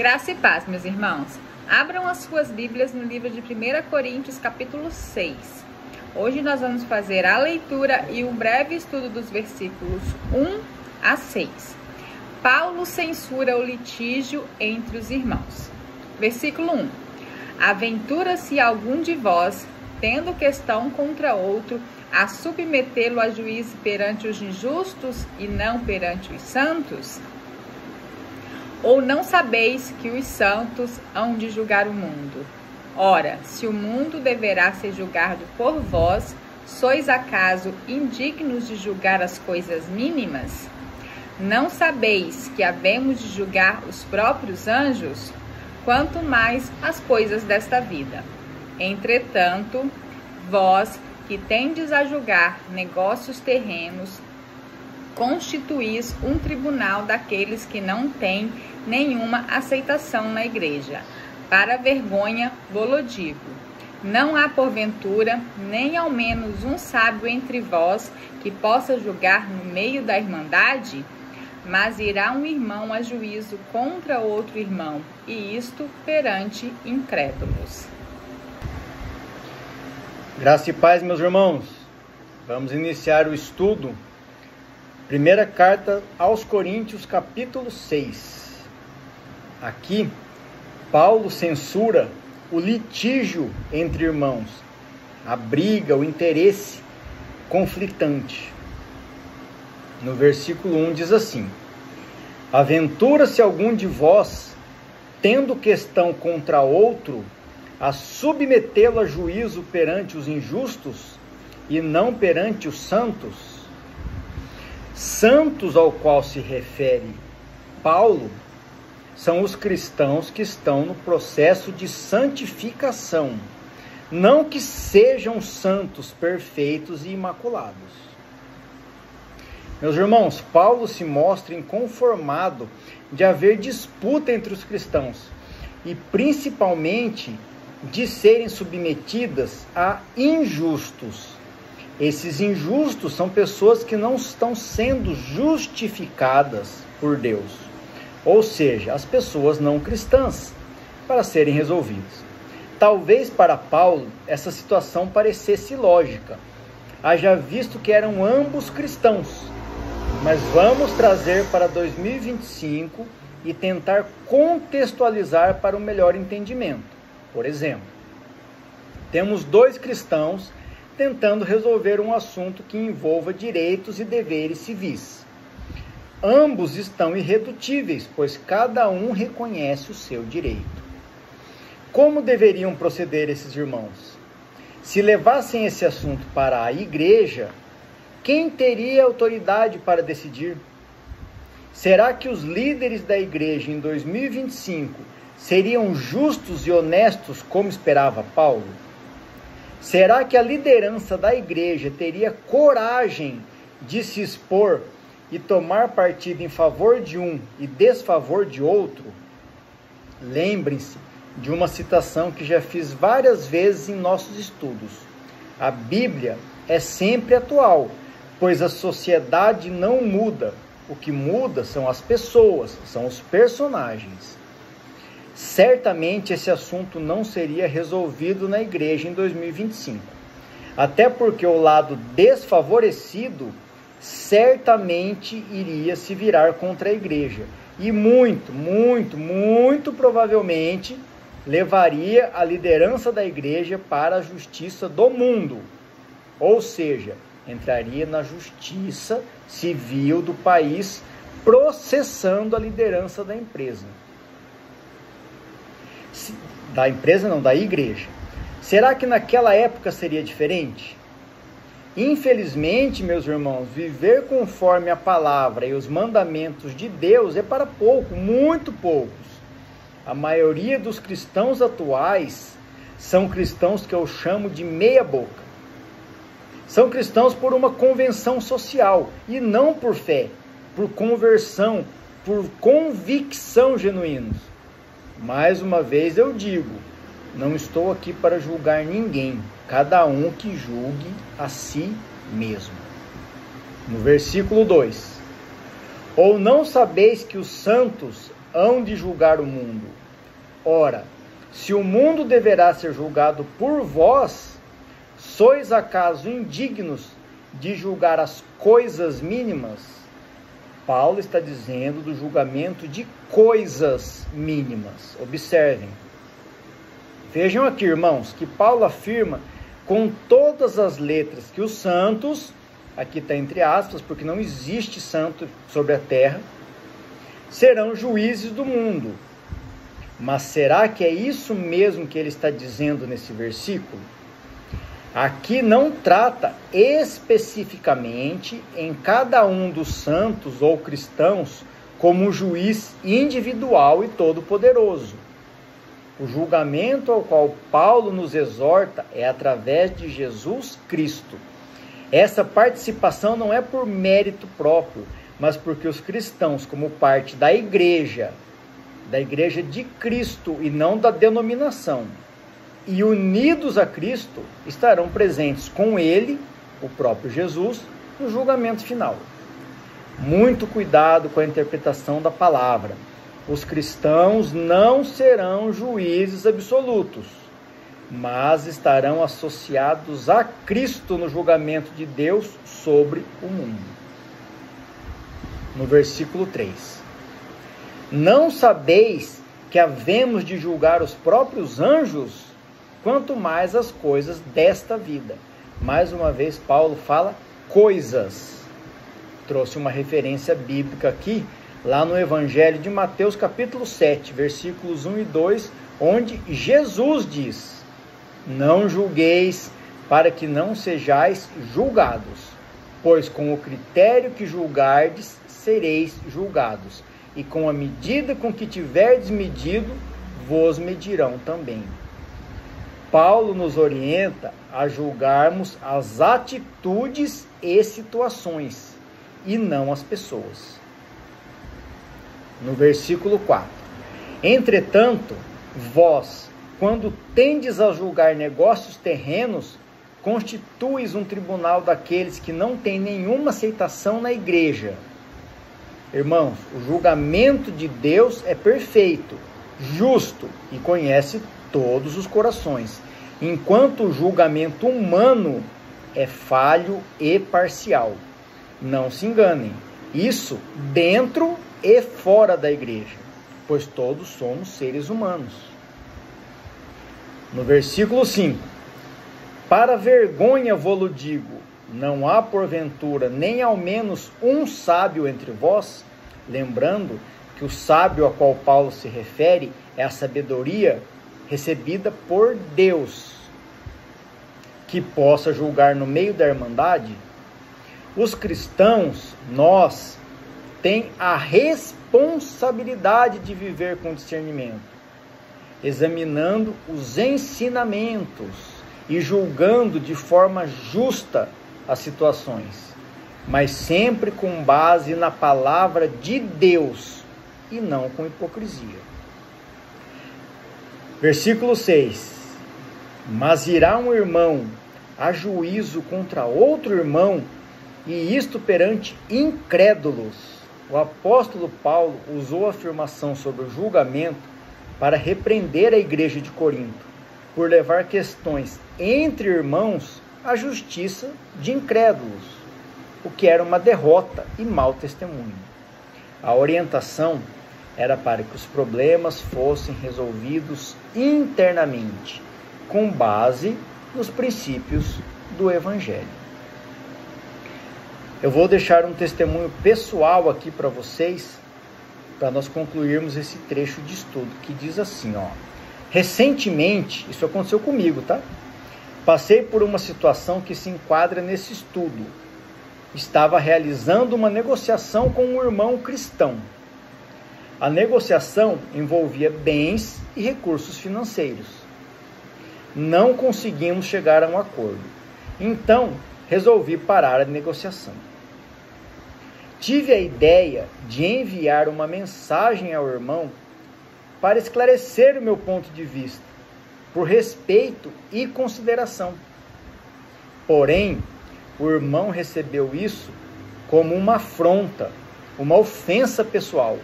Graça e paz, meus irmãos. Abram as suas Bíblias no livro de 1 Coríntios, capítulo 6. Hoje nós vamos fazer a leitura e um breve estudo dos versículos 1 a 6. Paulo censura o litígio entre os irmãos. Versículo 1. Aventura-se algum de vós, tendo questão contra outro, a submetê-lo a juízo perante os injustos e não perante os santos? Ou não sabeis que os santos hão de julgar o mundo? Ora, se o mundo deverá ser julgado por vós, sois acaso indignos de julgar as coisas mínimas? Não sabeis que havemos de julgar os próprios anjos? Quanto mais as coisas desta vida. Entretanto, vós que tendes a julgar negócios terrenos, constituís um tribunal daqueles que não têm nenhuma aceitação na igreja. Para vergonha vou-lo digo: não há porventura nem ao menos um sábio entre vós que possa julgar no meio da irmandade? Mas irá um irmão a juízo contra outro irmão, e isto perante incrédulos. Graça e paz, meus irmãos. Vamos iniciar o estudo. Primeira carta aos Coríntios, capítulo 6. Aqui, Paulo censura o litígio entre irmãos, a briga, o interesse conflitante. No versículo 1 diz assim: aventura-se algum de vós, tendo questão contra outro, a submetê-lo a juízo perante os injustos e não perante os santos? Santos ao qual se refere Paulo são os cristãos que estão no processo de santificação, não que sejam santos perfeitos e imaculados. Meus irmãos, Paulo se mostra inconformado de haver disputa entre os cristãos e principalmente de serem submetidas a injustos. Esses injustos são pessoas que não estão sendo justificadas por Deus, ou seja, as pessoas não cristãs, para serem resolvidas. Talvez para Paulo essa situação parecesse lógica, haja visto que eram ambos cristãos, mas vamos trazer para 2025 e tentar contextualizar para um melhor entendimento. Por exemplo, temos dois cristãos tentando resolver um assunto que envolva direitos e deveres civis. Ambos estão irredutíveis, pois cada um reconhece o seu direito. Como deveriam proceder esses irmãos? Se levassem esse assunto para a igreja, quem teria autoridade para decidir? Será que os líderes da igreja em 2025 seriam justos e honestos como esperava Paulo? Será que a liderança da igreja teria coragem de se expor e tomar partido em favor de um e desfavor de outro? Lembrem-se de uma citação que já fiz várias vezes em nossos estudos. A Bíblia é sempre atual, pois a sociedade não muda. O que muda são as pessoas, são os personagens. Certamente esse assunto não seria resolvido na igreja em 2025. Até porque o lado desfavorecido certamente iria se virar contra a igreja. E muito provavelmente levaria a liderança da igreja para a justiça do mundo. Ou seja, entraria na justiça civil do país, processando a liderança da empresa. Da igreja. Será que naquela época seria diferente? Infelizmente, meus irmãos, viver conforme a palavra e os mandamentos de Deus é para muito poucos. A maioria dos cristãos atuais são cristãos que eu chamo de meia boca. São cristãos por uma convenção social e não por fé, por conversão, por convicção genuínos. Mais uma vez eu digo, não estou aqui para julgar ninguém, cada um que julgue a si mesmo. No versículo 2: ou não sabeis que os santos hão de julgar o mundo. Ora, se o mundo deverá ser julgado por vós, sois acaso indignos de julgar as coisas mínimas? Paulo está dizendo do julgamento de coisas mínimas. Observem. Vejam aqui, irmãos, que Paulo afirma com todas as letras que os santos, aqui está entre aspas, porque não existe santo sobre a terra, serão juízes do mundo. Mas será que é isso mesmo que ele está dizendo nesse versículo? Aqui não trata especificamente em cada um dos santos ou cristãos como um juiz individual e todo-poderoso. O julgamento ao qual Paulo nos exorta é através de Jesus Cristo. Essa participação não é por mérito próprio, mas porque os cristãos, como parte da igreja de Cristo e não da denominação, e unidos a Cristo, estarão presentes com ele, o próprio Jesus, no julgamento final. Muito cuidado com a interpretação da palavra. Os cristãos não serão juízes absolutos, mas estarão associados a Cristo no julgamento de Deus sobre o mundo. No versículo 3. Não sabeis que havemos de julgar os próprios anjos? Quanto mais as coisas desta vida. Mais uma vez, Paulo fala coisas. Trouxe uma referência bíblica aqui, lá no Evangelho de Mateus, capítulo 7, versículos 1 e 2, onde Jesus diz: não julgueis, para que não sejais julgados, pois com o critério que julgardes, sereis julgados, e com a medida com que tiverdes medido, vos medirão também. Paulo nos orienta a julgarmos as atitudes e situações, e não as pessoas. No versículo 4. Entretanto, vós, quando tendes a julgar negócios terrenos, constituis um tribunal daqueles que não têm nenhuma aceitação na igreja. Irmãos, o julgamento de Deus é perfeito, justo e conhece todos os corações, enquanto o julgamento humano é falho e parcial. Não se enganem, isso dentro e fora da igreja, pois todos somos seres humanos. No versículo 5, para vergonha vô-lo digo, não há porventura nem ao menos um sábio entre vós? Lembrando que o sábio a qual Paulo se refere é a sabedoria recebida por Deus, que possa julgar no meio da irmandade. Os cristãos, nós, tem a responsabilidade de viver com discernimento, examinando os ensinamentos e julgando de forma justa as situações, mas sempre com base na palavra de Deus e não com hipocrisia. Versículo 6. Mas irá um irmão a juízo contra outro irmão, e isto perante incrédulos. O apóstolo Paulo usou a afirmação sobre o julgamento para repreender a igreja de Corinto, por levar questões entre irmãos à justiça de incrédulos, o que era uma derrota e mau testemunho. A orientação era para que os problemas fossem resolvidos internamente, com base nos princípios do Evangelho. Eu vou deixar um testemunho pessoal aqui para vocês, para nós concluirmos esse trecho de estudo, que diz assim, ó. Recentemente, isso aconteceu comigo, tá? Passei por uma situação que se enquadra nesse estudo. Estava realizando uma negociação com um irmão cristão. A negociação envolvia bens e recursos financeiros. Não conseguimos chegar a um acordo. Então, resolvi parar a negociação. Tive a ideia de enviar uma mensagem ao irmão para esclarecer o meu ponto de vista, por respeito e consideração. Porém, o irmão recebeu isso como uma afronta, uma ofensa pessoal.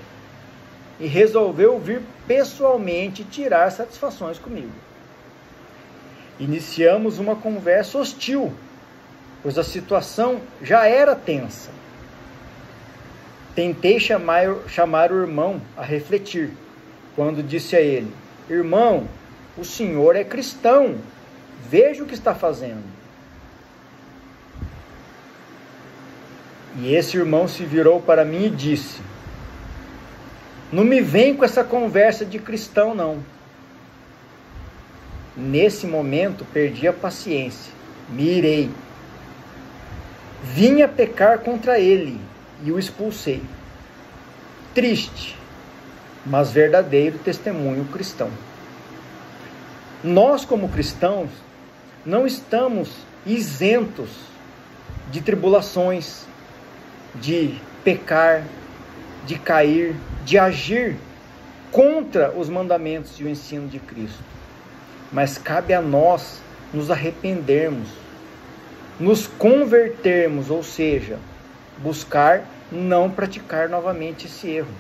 e resolveu vir pessoalmente tirar satisfações comigo. Iniciamos uma conversa hostil, pois a situação já era tensa. Tentei chamar o irmão a refletir, quando disse a ele: irmão, o senhor é cristão, veja o que está fazendo. E esse irmão se virou para mim e disse: não me vem com essa conversa de cristão, não. Nesse momento perdi a paciência, me irei. Vim a pecar contra ele e o expulsei. Triste, mas verdadeiro testemunho cristão. Nós, como cristãos, não estamos isentos de tribulações, de pecar, de cair, de agir contra os mandamentos e o ensino de Cristo. Mas cabe a nós nos arrependermos, nos convertermos, ou seja, buscar não praticar novamente esse erro.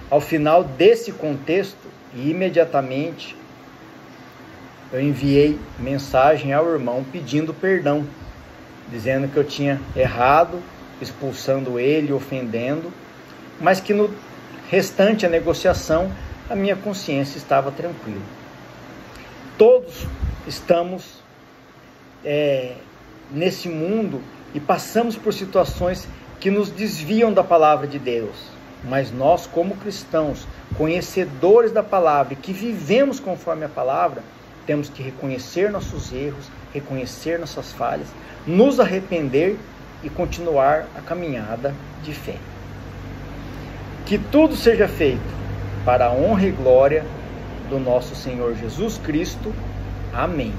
Ao final desse contexto, imediatamente, eu enviei mensagem ao irmão pedindo perdão, dizendo que eu tinha errado, expulsando ele, ofendendo, mas que no restante a negociação, a minha consciência estava tranquila. Todos estamos nesse mundo e passamos por situações que nos desviam da palavra de Deus. Mas nós, como cristãos, conhecedores da palavra e que vivemos conforme a palavra, temos que reconhecer nossos erros, reconhecer nossas falhas, nos arrepender e continuar a caminhada de fé. Que tudo seja feito para a honra e glória do nosso Senhor Jesus Cristo. Amém.